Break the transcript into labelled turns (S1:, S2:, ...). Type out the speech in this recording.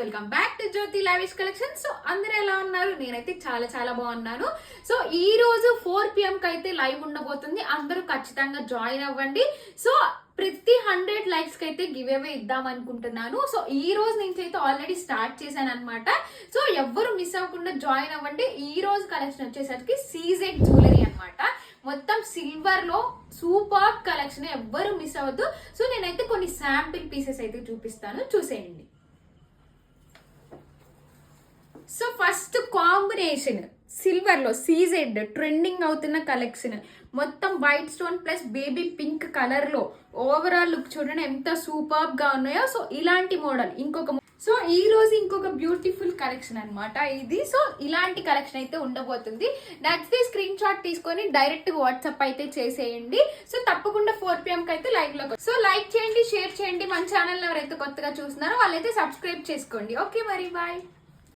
S1: Welcome back to Jyothi lavish collection. So అందరూ ఎలా ఉన్నారు? నేనైతే చాలా చాలా బాగున్నాను. సో ఈ రోజు 4 PM కి అయితే లైవ్ ఉండబోతుంది. అందరూ ఖచ్చితంగా జాయిన్ అవ్వండి. సో ప్రతి 100 లైక్స్ కి అయితే గివ్ అవే ఇద్దాం అనుకుంటున్నాను. సో ఈ రోజు నుంచి అయితే ఆల్రెడీ స్టార్ట్ చేశాను అనమాట. సో ఎవ్వరు మిస్ అవ్వకుండా జాయిన్ అవ్వండి. ఈ రోజు కలెక్షన్ వచ్చేసరికి సీజెడ్ జ్యువెలరీ అనమాట. మొత్తం సిల్వర్ లో సూపర్ కలెక్షన్, ఎవ్వరు మిస్ అవ్వద్దు. సో నేనైతే కొన్ని శాంపిల్ పీసెస్ అయితే చూపిస్తాను, చూసేయండి. సో ఫస్ట్ కాంబినేషన్ సిల్వర్ లో సీజెడ్ ట్రెండింగ్ అవుతున్న కలెక్షన్, మొత్తం white stone plus baby pink colour లో ఓవరాల్ లుక్ చూడండి ఎంత సూపర్ గా ఉన్నాయో. సో ఇలాంటి మోడల్ సో ఈ రోజు ఇంకొక బ్యూటిఫుల్ కలెక్షన్ అనమాట ఇది. సో ఇలాంటి కలెక్షన్ అయితే ఉండబోతుంది. నచ్చితే స్క్రీన్ షాట్ తీసుకొని డైరెక్ట్ వాట్సాప్ అయితే చేసేయండి. సో తప్పకుండా 4 PM కి అయితే లైవ్ లో. సో లైక్ చేయండి, షేర్ చేయండి. మన ఛానల్ ఎవరైతే కొత్తగా చూస్తున్నారో వాళ్ళైతే సబ్స్క్రైబ్ చేసుకోండి. ఓకే మరి బాయ్.